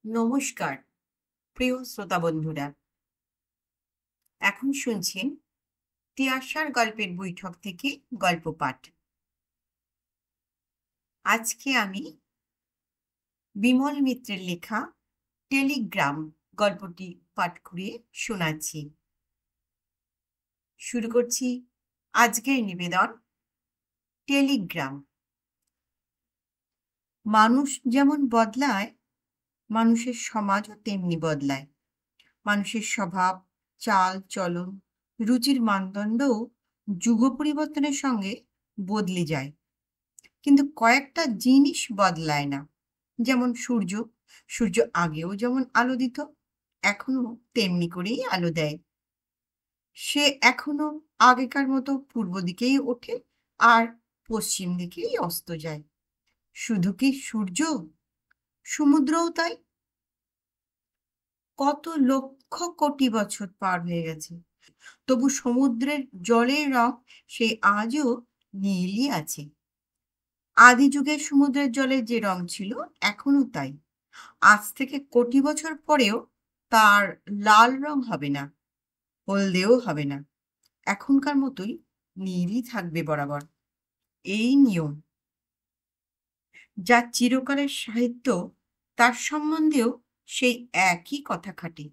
নমস্কার প্রিয় শ্রোতা বন্ধুরা। এখন শুনছেন তিয়াশার গল্পের বৈঠক থেকে গল্প পাঠ। আজকে আমি বিমল মিত্রের লেখা টেলিগ্রাম গল্পটি পাঠ করে শোনাচ্ছি। শুরু করছি আজকের নিবেদন টেলিগ্রাম। মানুষ যেমন বদলায়, মানুষের সমাজও তেমনি বদলায়। মানুষের স্বভাব, চাল চলন, রুচির মানদণ্ডও যুগ পরিবর্তনের সঙ্গে বদলে যায়, কিন্তু কয়েকটা জিনিস বদলায় না। যেমন সূর্য, সূর্য আগেও যেমন আলো দিত, এখনো তেমনি করেই আলো দেয়। সে এখনো আগেকার মতো পূর্ব দিকেই ওঠে আর পশ্চিম দিকেই অস্ত যায়। শুধু কি সূর্য, সমুদ্রও তাই। কত লক্ষ কোটি বছর পার হয়ে গেছে, তবু সমুদ্রের জলের রং সেই আজও নীলই আছে। আদি যুগের সমুদ্রের জলের যে রং ছিল এখনো তাই। আজ থেকে কোটি বছর পরেও তার লাল রং হবে না, হলদেও হবে না, এখনকার মতোই নীলই থাকবে বরাবর। এই নিয়ম, যা চিরকালের সাহিত্য, তার সম্বন্ধেও সেই একই কথা খাটে।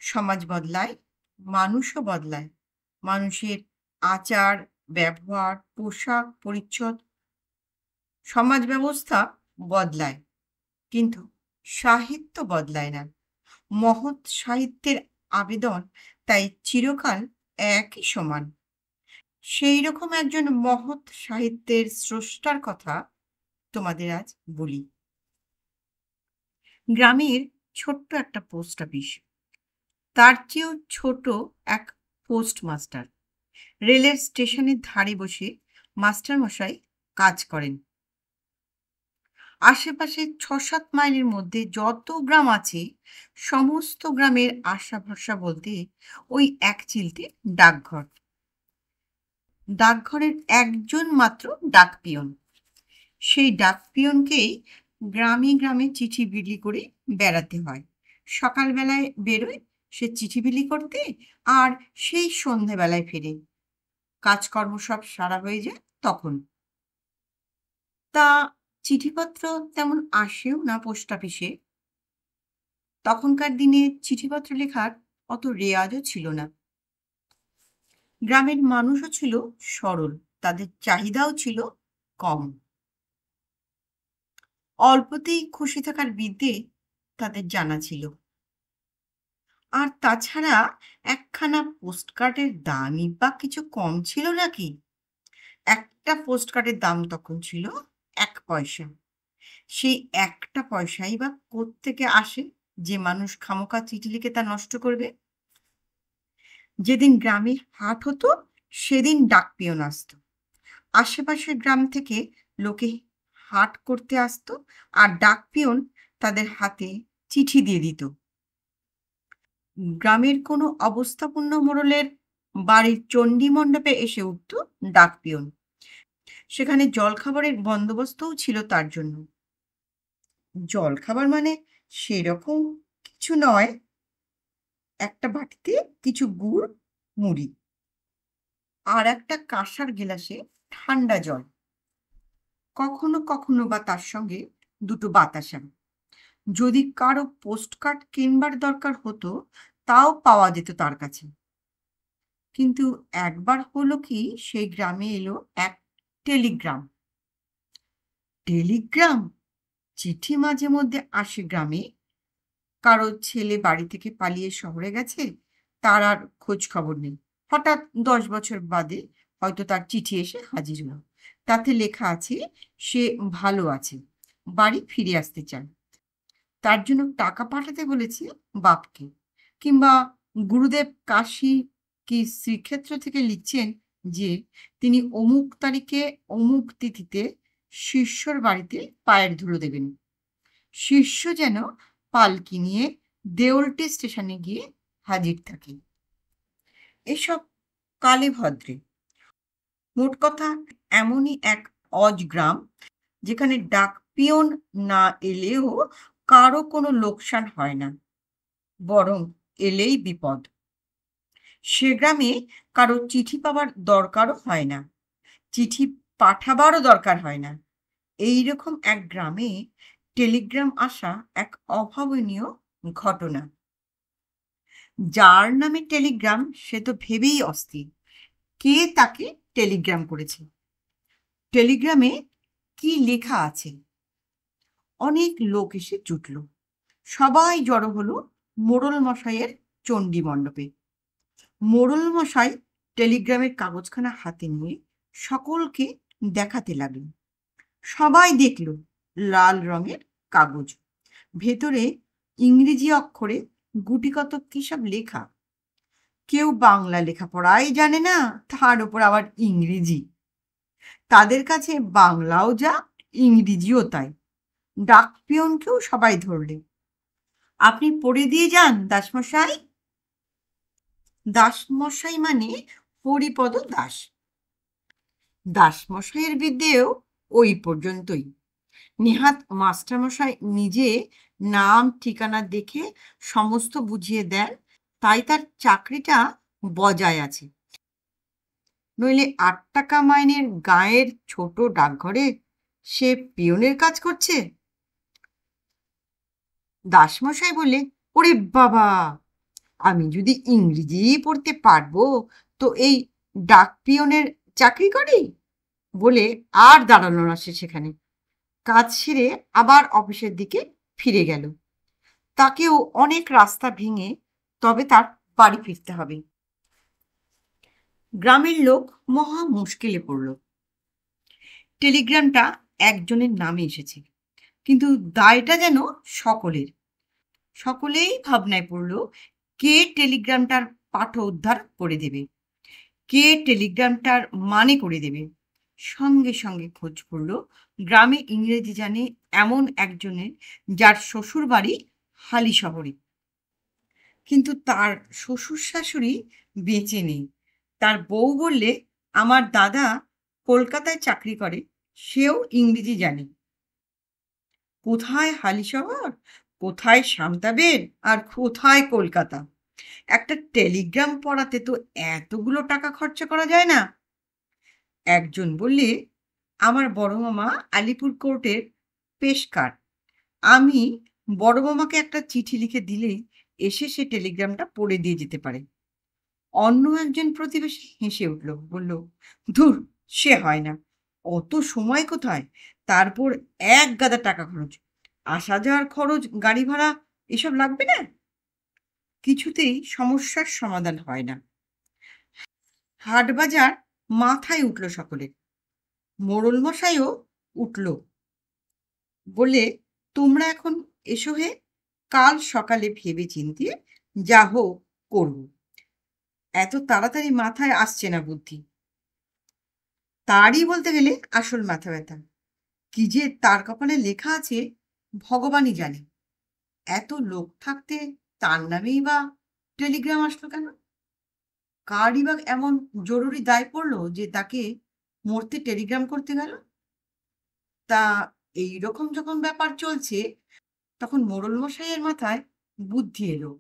সমাজ বদলায়, মানুষও বদলায়। মানুষের আচার, ব্যবহার, পোশাক, পরিচ্ছদ, সমাজ ব্যবস্থা বদলায়, কিন্তু সাহিত্য বদলায় না। মহৎ সাহিত্যের আবেদন তাই চিরকাল একই সমান। সেই রকম একজন মহৎ সাহিত্যের স্রষ্টার কথা তোমাদের আজ বলি। গ্রামের ছোট্ট একটা পোস্ট অফিস, তার চেয়েও ছোট এক পোস্টমাস্টার। রেলের স্টেশনের ধারে বসে মাস্টার মশাই কাজ করেন। আশেপাশে ৬-৭ মাইলের মধ্যে যত গ্রাম আছে, সমস্ত গ্রামের আশা ভরসা বলতে ওই এক চিলতে ডাকঘর। ডাকঘরের একজন মাত্র ডাকপিয়ন। সেই ডাকপিয়নকেই গ্রামে গ্রামে চিঠি বিলি করে বেড়াতে হয়। সকালবেলায় বেরোয় সে চিঠি বিলি করতে, আর সেই সন্ধেবেলায় ফেরে। কাজকর্ম সব সারা হয়ে যায় তখন। তা চিঠিপত্র তেমন আসেও না পোস্ট অফিসে। তখনকার দিনে চিঠিপত্র লেখার অত রেওয়াজও ছিল না। গ্রামের মানুষও ছিল সরল, তাদের চাহিদাও ছিল কম। অল্পতেই খুশি থাকার বিদ্যে তাদের জানা ছিল। আর তাছাড়া একখানা পোস্টকার্ডের দামই বা কিছু কম ছিল নাকি? একটা পোস্টকার্ডের দাম তখন ছিল ১ পয়সা। সেই একটা পয়সাই বা কোত্থেকে আসে যে মানুষ খামোখা চিঠি লিখে তা নষ্ট করবে? যেদিন গ্রামে হাট হতো সেদিন ডাকপিয়ন আসতো। আশেপাশের গ্রাম থেকে লোকে হাট করতে আসতো, আর ডাকপিয়ন তাদের হাতে চিঠি দিয়ে দিত। গ্রামের কোনো অবস্থাপন্ন মোড়লের বাড়ির চণ্ডী মণ্ডপে এসে উঠত ডাকপিয়ন। সেখানে জলখাবারের বন্দোবস্তও ছিল তার জন্য। জলখাবার মানে সেরকম কিছু নয়, একটা বাটিতে কিছু গুড়, মুড়ি, আর একটা কাঁসার গেলাসে ঠান্ডা জল, কখনো কখনো বা তার সঙ্গে দুটো বাতাসা। যদি কারো পোস্টকার্ড কিনবার দরকার হতো তাও পাওয়া যেত তার কাছে। কিন্তু একবার হলো কি, সেই গ্রামে এলো এক টেলিগ্রাম। টেলিগ্রাম, চিঠি মাঝে মধ্যে আসে গ্রামে। কারো ছেলে বাড়ি থেকে পালিয়ে শহরে গেছে, তার আর খোঁজ খবর নেই। হঠাৎ ১০ বছর বাদে হয়তো তার চিঠি এসে হাজির হলো। তাতে লেখা আছে সে ভালো আছে, বাড়ি ফিরে আসতে চায়। তার জন্য টাকা পাঠাতে বলেছে বাপকে। কিংবা গুরুদেব কাশী কি শ্রীক্ষেত্র থেকে লিখছেন যে তিনি অমুক তারিখে অমুক তিথিতে শিষ্যর বাড়িতে পায়ের ধুলো দেবেন। শিষ্য যেন পালকি নিয়ে দেউলটি স্টেশনে গিয়ে হাজির থাকে। এসব কালে ভদ্রে। মোট কথা এমনই এক অজ গ্রাম, যেখানে ডাকপিয়ন না এলেও কারো কোনো লোকসান হয় না, বরং এলেই বিপদ। সে গ্রামে কারো চিঠি পাওয়ার দরকারও হয় না, চিঠি পাঠাবারও দরকার হয় না। এইরকম এক গ্রামে টেলিগ্রাম আসা এক অভাবনীয় ঘটনা। যার নামে টেলিগ্রাম সে তো ভেবেই অস্থির, কে তাকে টেলিগ্রাম করেছে, টেলিগ্রামে কি লেখা আছে। অনেক লোক এসে জুটল, সবাই জড়ো হলো মোড়ল মশাইয়ের চণ্ডী মণ্ডপে। মোড়ল মশাই টেলিগ্রামের কাগজখানা হাতে নিয়ে সকলকে দেখাতে লাগলেন। সবাই দেখল লাল রঙের কাগজ, ভেতরে ইংরেজি অক্ষরে গুটিকত কি সব লেখা। কেউ বাংলা লেখাপড়াই জানে না, তার উপর আবার ইংরেজি। তাদের কাছে বাংলাও যা, ইংরেজিও তাই। ডাক পিয়নকেও সবাই ধরলে, আপনি পড়ে দিয়ে যান দাসমশাই। দাসমশাই মানে হরিপদ দাস। দাসমশাইয়ের বিদ্যেও ওই পর্যন্তই। নেহাত মাস্টারমশাই নিজে নাম ঠিকানা দেখে সমস্ত বুঝিয়ে দেন, তাই তার চাকরিটা বজায় আছে। নইলে ৮ টাকা মাইনের গাঁয়ের ছোট ডাকঘরে সে পিয়নের কাজ করছে। দাসমশাই বললে, ওরে বাবা, আমি যদি ইংরেজি পড়তে পারবো তো এই ডাক পিয়নের চাকরি করি। বলে আর দাঁড়ালো না সে সেখানে, কাজ সেরে আবার অফিসের দিকে ফিরে গেল। তাকেও অনেক রাস্তা ভেঙে তবে তার বাড়ি ফিরতে হবে। গ্রামের লোক মহা মুশকিলে পড়ল। টেলিগ্রামটা একজনের নামে এসেছে, কিন্তু দায়টা যেন সকলের। সকলেই ভাবনায় পড়ল, কে টেলিগ্রামটার পাঠ উদ্ধার করে দেবে, কে টেলিগ্রামটার মানে করে দেবে। সঙ্গে সঙ্গে খোঁজ পড়ল গ্রামে ইংরেজি জানে এমন একজনের, যার শ্বশুর বাড়ি হালি শহরে। কিন্তু তার শ্বশুর শাশুড়ি বেঁচে নেই। তার বউ বললে, আমার দাদা কলকাতায় চাকরি করে, সেও ইংরেজি জানে। কোথায় হালি শহর, কোথায় শান্তাবেন, আর কোথায় কলকাতা? একটা টেলিগ্রাম পড়াতে তো এতগুলো টাকা খরচা করা যায় না। একজন বললে, আমার বড় মামা আলিপুর কোর্টের পেশকার, আমি বড় মামাকে একটা চিঠি লিখে দিলেই এসে সে টেলিগ্রামটা পড়ে দিয়ে যেতে পারে। অন্য একজন প্রতিবেশী হেসে উঠল, বলল, ধুর, সে হয় না, অত সময় কোথায়, তারপর এক গাদা টাকা খরচ, আসা যাওয়ার খরচ, গাড়ি ভাড়া, এসব লাগবে না। কিছুতেই সমস্যার সমাধান হয় না। হাট বাজার মাথায় উঠল সকলের। মোড়ল মশাইও উঠল, বলে, তোমরা এখন এসো হে, কাল সকালে ভেবে চিন্তে যা হোক করব। এত তাড়াতাড়ি মাথায় আসছে না বুদ্ধি। তারই বলতে গেলে আসল মাথা ব্যথা। কি যে তার কপালে লেখা আছে ভগবানই জানে। এত লোক থাকতে তার নামেই বা টেলিগ্রাম আসলো কেন? কারই বা এমন জরুরি দায় পড়লো যে তাকে মরতে টেলিগ্রাম করতে গেল? তা এইরকম যখন ব্যাপার চলছে, তখন মোড়ল মশাইয়ের মাথায় বুদ্ধি এলো।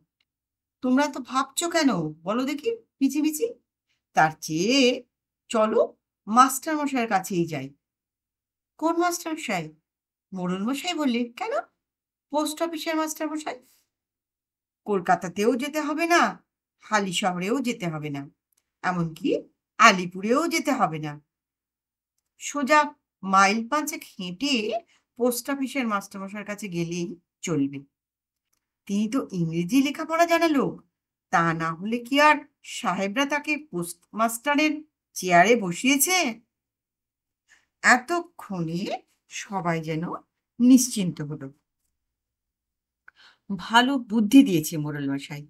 তোমরা তো ভাবছো কেন বলো দেখি পিছি পিছি? তার চেয়ে চলো মাস্টার মশাইয়ের কাছেই যাই। কোন মাস্টার মশাই? মোড়ল মশাই বললে, কেন, পোস্ট অফিসের মাস্টার মশাই। কলকাতাতেও যেতে হবে না, হালি শহরেও যেতে হবে না, এমনকি আলিপুরেও যেতে হবে না। সোজা মাইল ৫ হেঁটে পোস্ট অফিসের মাস্টারমশাইয়ের কাছে গেলেই চলবে। তিনি তো ইংরেজি লেখাপড়া জানা লোক, তা না হলে কি আর সাহেবরা তাকে পোস্ট মাস্টারের চেয়ারে বসিয়েছে? এতক্ষণে সবাই যেন নিশ্চিন্ত হলো। ভালো বুদ্ধি দিয়েছে মোড়ল মশাই।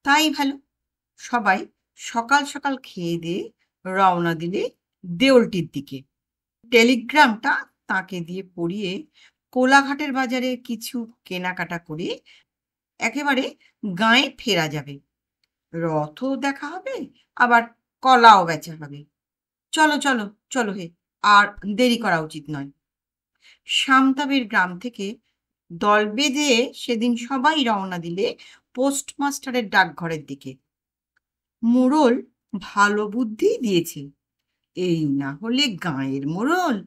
তাই ভালো। সবাই সকাল সকাল খেয়ে দিয়ে রওনা দিলে দেউলটির দিকে। টেলিগ্রামটা তাকে দিয়ে পড়িয়ে কোলাঘাটের বাজারে কিছু কেনাকাটা করে একেবারে গাঁয়ে ফেরা যাবে। রথও দেখা হবে, আবার কলাও বেচা হবে। চলো চলো চলো হে, আর দেরি করা উচিত নয়। শামতাবের গ্রাম থেকে দল বেঁধে সেদিন সবাই রওনা দিলে পোস্টমাস্টারের ডাকঘরের দিকে। মোড়ল ভালো বুদ্ধি দিয়েছে, এই না হলে গাঁয়ের মোড়ল।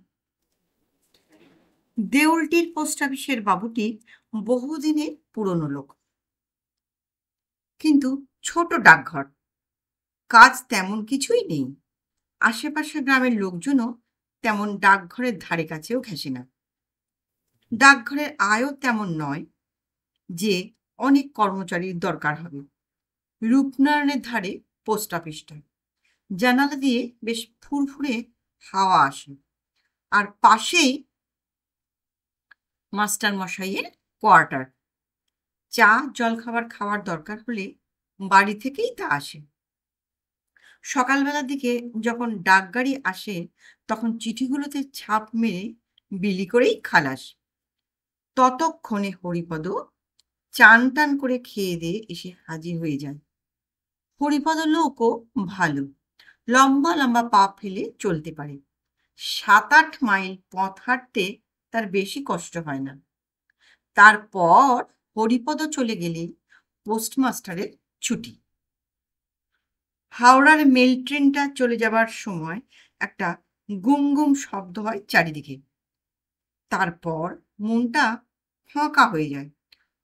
দেউলটির পোস্ট অফিসের বাবুটি বহুদিনের পুরনো লোক, কিন্তু ছোট ডাকঘর, কাজ তেমন কিছুই নেই। আশেপাশের গ্রামের লোকজনও তেমন ডাকঘরের ধারে কাছেও ঘেঁষে না। ডাকঘরের আয়ও তেমন নয় যে অনেক কর্মচারীর দরকার হবে। রূপনারায়ণের ধারে পোস্ট অফিসটা, জানালা দিয়ে বেশ ফুরফুরে হাওয়া আসে, আর পাশেই মাস্টার মশাইয়ের কোয়ার্টার। চা জলখাবার খাওয়ার দরকার হলে বাড়ি থেকেই তা আসে। সকালবেলার দিকে যখন ডাকগাড়ি আসে তখন চিঠিগুলোতে ছাপ মেরে বিলি করেই খালাস। ততক্ষণে হরিপদ চান টান করে খেয়ে দিয়ে এসে হাজির হয়ে যায়। হরিপদ লোকও ভালো, লম্বা লম্বা পা ফেলে চলতে পারে। 7-8 মাইল পথ হাঁটতে তার বেশি কষ্ট হয় না। তারপর হরিপদ চলে গেলে পোস্টমাস্টারের ছুটি। হাওড়ার মেল ট্রেনটা চলে যাবার সময় একটা গুম গুম শব্দ হয় চারিদিকে। তারপর মনটা ফাঁকা হয়ে যায়।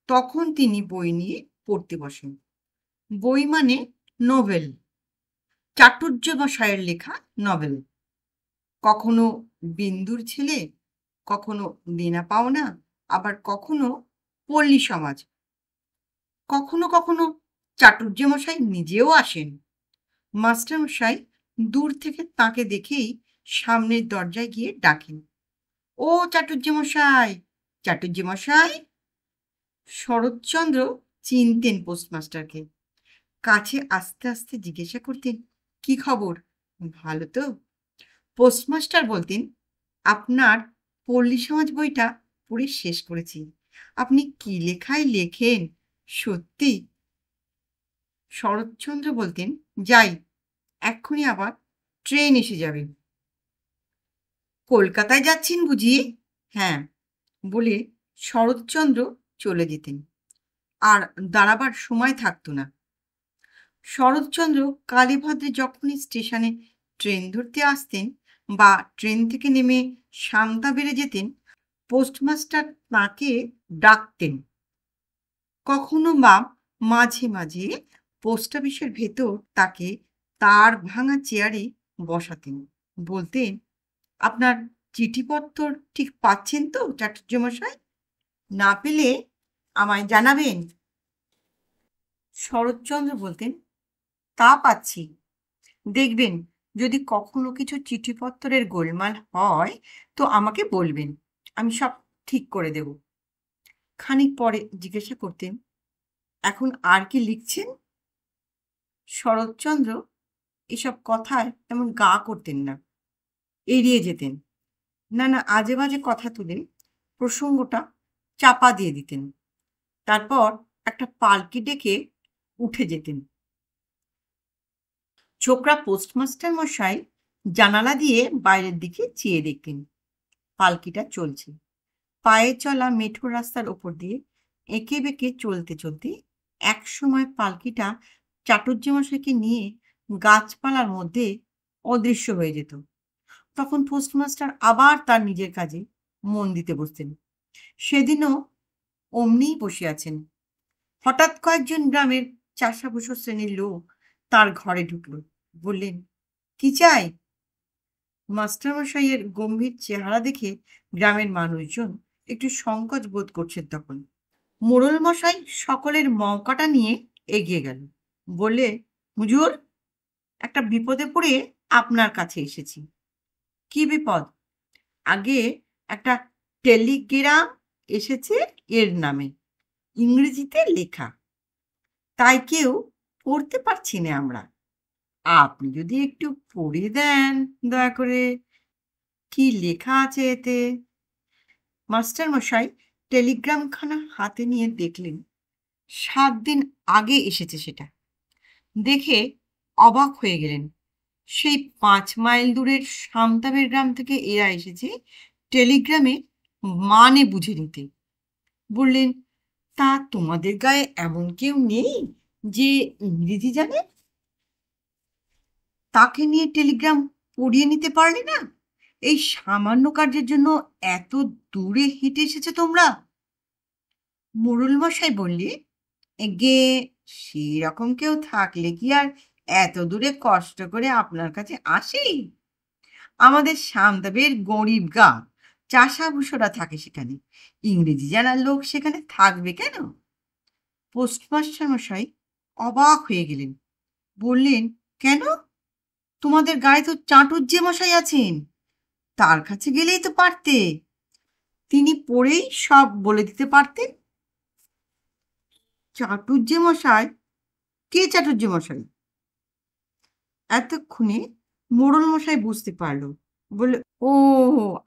তখন তিনি বই নিয়ে পড়তে বসেন। বই মানে নোবেল, চাটুর্যমশায়ের লেখা নভেল। কখনো বিন্দুর ছেলে, কখনো দেনা পাওনা, আবার কখনো পল্লী সমাজ। কখনো কখনো চাটুর্যমশাই নিজেও আসেন। মাস্টারমশাই দূর থেকে তাকে দেখেই সামনের দরজায় গিয়ে ডাকেন, ও চাটুর্যমশাই, চাটুর্যমশাই। শরৎচন্দ্র চিনতেন পোস্টমাস্টারকে। কাছে আস্তে আস্তে জিজ্ঞাসা করতেন, কি খবর, ভালো তো? পোস্টমাস্টার বলতেন, আপনার পল্লী সমাজ বইটা পড়ে শেষ করেছি। আপনি কি লেখায় লেখেন, সত্যি। শরৎচন্দ্র বলতেন, যাই, এক্ষুনি আবার ট্রেন এসে যাবে। কলকাতায় যাচ্ছেন বুঝি? হ্যাঁ, বলে শরৎচন্দ্র চলে যেতেন, আর দাঁড়াবার সময় থাকতো না। শরৎচন্দ্র কালীভদ্রে যখনই স্টেশনে ট্রেন ধরতে আসতেন বা ট্রেন থেকে নেমে সান্তা বেড়ে যেতেন, পোস্টমাস্টার তাকে ডাকতেন। কখনো বা মাঝে মাঝে পোস্ট অফিসের ভেতর তাকে তার ভাঙা চেয়ারে বসাতেন। বলতেন, আপনার চিঠিপত্র ঠিক পাচ্ছেন তো চাটুর্যমশাই? না পেলে আমায় জানাবেন। শরৎচন্দ্র বলতেন, তা পাচ্ছি। দেখবেন যদি কখনো কিছু চিঠিপত্রের গোলমাল হয় তো আমাকে বলবেন, আমি সব ঠিক করে দেব। খানিক পরে জিজ্ঞাসা করতেন, এখন আর কি লিখছেন? শরৎচন্দ্র এসব কথায় তেমন গা করতেন না, এড়িয়ে যেতেন। না না আজে বাজে কথা তুলে প্রসঙ্গটা চাপা দিয়ে দিতেন। তারপর একটা পালকি ডেকে উঠে যেতেন। ছোকরা পোস্টমাস্টার মশাই জানালা দিয়ে বাইরের দিকে চেয়ে দেখতেন। পালকিটা চলছে। পায়ে চলা মেঠো রাস্তার ওপর দিয়ে এঁকে বেঁকে চলতে চলতে এক সময় পালকিটা চাটুর্যমশাইকে নিয়ে গাছপালার মধ্যে অদৃশ্য হয়ে যেত। তখন পোস্টমাস্টার আবার তার নিজের কাজে মন দিতে বসতেন। সেদিনও অমনিই বসে আছেন। হঠাৎ কয়েকজন গ্রামের চাষাভুষো শ্রেণীর লোক তার ঘরে ঢুকল। বললেন, কি চাই? মাস্টারমশাইয়ের গম্ভীর চেহারা দেখে গ্রামের মানুষজন একটু সংকোচ বোধ করছেন। তখন মোড়ল মশাই সকলের মৌকাটা নিয়ে এগিয়ে গেল। বলে, হুজুর, একটা বিপদে পড়ে আপনার কাছে এসেছি। কি বিপদ? আগে একটা টেলিগ্রাম এসেছে এর নামে, ইংরেজিতে লেখা, তাই কেউ পড়তে পারছি না আমরা। আপনি যদি একটু পড়ে দেন দয়া করে, কি লেখা আছে এতে। মাস্টারমশাই টেলিগ্রামখানা হাতে নিয়ে দেখলেন 7 দিন আগে এসেছে সেটা। দেখে অবাক হয়ে গেলেন। সেই 5 মাইল দূরের সামতাবের গ্রাম থেকে এরা এসেছে টেলিগ্রামে মানে বুঝে নিতে। বললেন, তা তোমাদের গায়ে এমন কেউ নেই যে ইংরেজি জানে? তাকে নিয়ে টেলিগ্রাম পড়িয়ে নিতে পারলে না? এই সামান্য কার্যের জন্য এত দূরে হেঁটে এসেছো তোমরা? মোড়ল মশাই বললে, এগে সেরকম কেউ থাকলে কি আর এত দূরে কষ্ট করে আপনার কাছে আসি? আমাদের সামদাবের গরিব গা, চাষাভুষোরা থাকে সেখানে, ইংরেজি জানার লোক সেখানে থাকবে কেন? পোস্টমাস্টার মশাই অবাক হয়ে গেলেন। বললেন, কেন? তোমাদের গায়ে তো চাটুজ্জে মশাই আছেন, তার কাছে গেলেই তো পারতে, তিনি পড়েই সব বলে দিতে পারতেন। চাটুজ্জে মশাই? কে চাটুজ্জে মশাই? এতক্ষণে মোড়ল মশাই বুঝতে পারল। বলে, ও,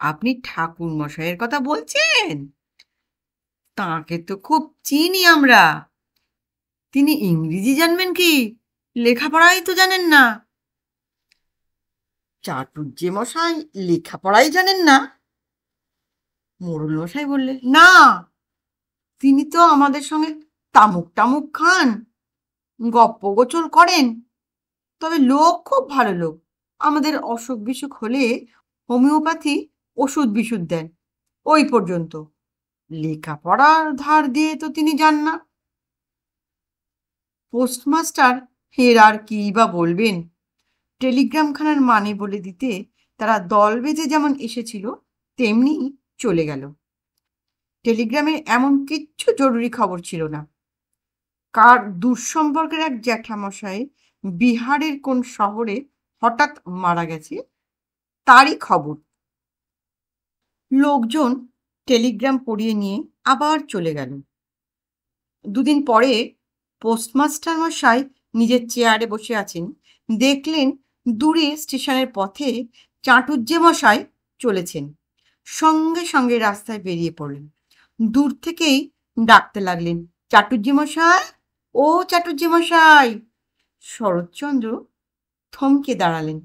আপনি ঠাকুর মশাইয়ের কথা বলছেন? তাকে তো খুব চিনি আমরা। তিনি ইংরেজি জানবেন কি? লেখাপড়াই তো জানেন না। চাটুজ্জে মশাই লেখাপড়াই জানেন না? মোড়ল মশাই বললেন, না, তিনি তো আমাদের সঙ্গে তামুক টামুক খান, গপ্প গোচর করেন, তবে লোক খুব ভালো লোক। আমাদের অসুখ বিসুখ হলে হোমিওপ্যাথি ওষুধ বিশুধ দেন, ওই পর্যন্ত। লেখাপড়ার ধার দিয়ে তো তিনি যান না। পোস্টমাস্টার ফের আর কি বা বলবেন? টেলিগ্রামখানার মানে বলে দিতে তারা দল বেঁধে যেমন এসেছিল তেমনি চলে গেল। টেলিগ্রামে এমন কিচ্ছু জরুরি খবর ছিল না। কার দুঃসম্পর্কের এক জ্যাঠামশাই বিহারের কোন শহরে হঠাৎ মারা গেছে তারই খবর। লোকজন টেলিগ্রাম পড়িয়ে নিয়ে আবার চলে গেল। দুদিন পরে পোস্টমাস্টার মশাই নিজের চেয়ারে বসে আছেন, দেখলেন দূরে স্টেশনের পথে চাটুজ্জে মশাই চলেছেন। সঙ্গে সঙ্গে রাস্তায় বেরিয়ে পড়লেন। দূর থেকেই ডাকতে লাগলেন, চাটুজ্জে মশাই, ও চাটুজ্জে মশাই। শরৎচন্দ্র থমকে দাঁড়ালেন।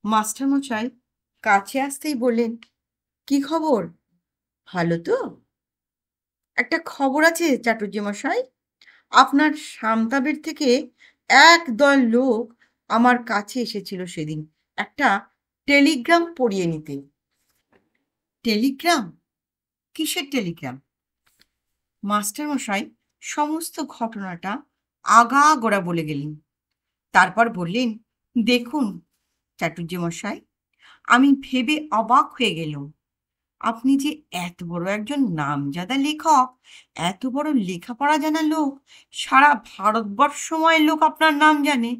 মাস্টার মশাই কাছে আসতেই বললেন, কি খবর? ভালো তো? একটা খবর আছে চাটুজ্জে মশাই। আপনার সামতাবের থেকে একদল লোক আমার কাছে এসেছিল সেদিন একটা টেলিগ্রাম পড়িয়ে নিতে। টেলিগ্রাম? কিসের টেলিগ্রাম? মাস্টার মশাই সমস্ত ঘটনাটা আগাগোড়া বলে গেলেন। তারপর বললেন, দেখুন চাটুজ্জে মশাই, আমি ভেবে অবাক হয়ে গেলাম, আপনি যে এত বড় একজন নামজাদা লেখক, এত বড় লেখাপড়া জানা লোক, সারা ভারতবর্ষময় লোক আপনার নাম জানে,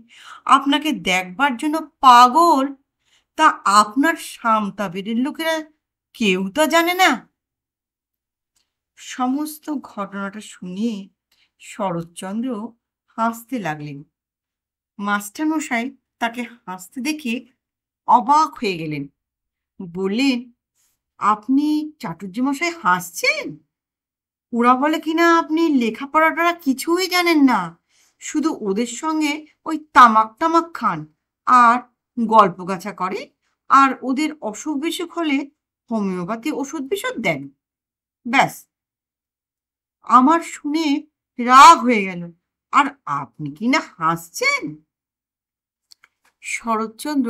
আপনাকে দেখবার জন্য পাগল, তা আপনার সামতাবেরের লোকেরা কেউ তা জানে না? সমস্ত ঘটনাটা শুনিয়ে শরৎচন্দ্র হাসতে লাগলেন। মাস্টারমশাই তাকে হাসতে দেখে অবাক হয়ে গেলেন। বললেন, আপনি চাটুজ্জে মশাই হাসছেন? ওরা বলে কিনা আপনি লেখাপড়াটা কিছুই জানেন না, শুধু ওদের সঙ্গে ওই তামাক টামাক খান আর গল্প গাছা করে, আর ওদের অসুখ বিসুখ হলে হোমিওপ্যাথি ওষুধ বিষুধ দেন, ব্যাস। আমার শুনে রাগ হয়ে গেল, আর আপনি কিনা হাসছেন। শরৎচন্দ্র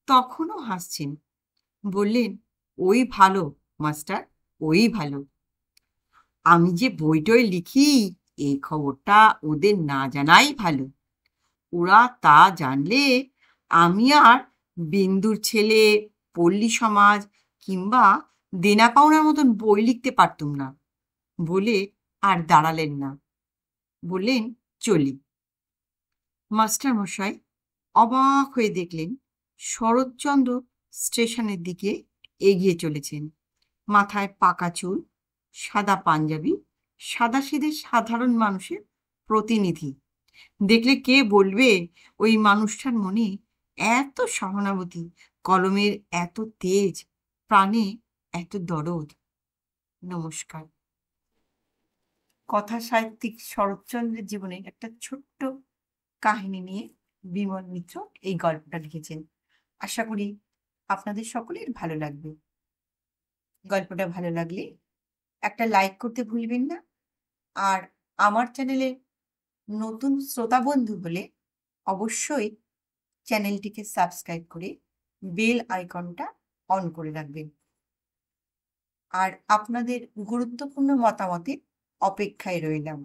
তখনও হাসছেন। বললেন, ওই ভালো মাস্টার, ওই ভালো। আমি যে বইটই লিখি এই খবরটা ওদের না জানাই ভালো। ওরা তা জানলে আমি আর বিন্দুর ছেলে, পল্লী সমাজ কিংবা দেনা পাওনার মতন বই লিখতে পারতুম না। বলে আর দাঁড়ালেন না, বললেন, চলি। মাস্টার মশাই অবাক হয়ে দেখলেন শরৎচন্দ্র স্টেশনের দিকে এগিয়ে চলেছেন। মাথায় পাকা চুল, সাদা পাঞ্জাবি, সাদাসিধে সাধারণ মানুষের প্রতিনিধি। দেখলে কে বলবে ওই মানুষটার মনে এত সহানুভূতি, কলমের এত তেজ, প্রাণে এত দরদ। নমস্কার। কথা সাহিত্যিক শরৎচন্দ্রের জীবনে একটা ছোট্ট কাহিনী নিয়ে বিমল মিত্র এই গল্পটা লিখেছেন। আশা করি আপনাদের সকলের ভালো লাগবে। গল্পটা ভালো লাগলে একটা লাইক করতে ভুলবেন না। আর আমার চ্যানেলে নতুন শ্রোতা বন্ধু হলে অবশ্যই চ্যানেলটিকে সাবস্ক্রাইব করে বেল আইকনটা অন করে রাখবেন। আর আপনাদের গুরুত্বপূর্ণ মতামতের অপেক্ষায় রইলাম।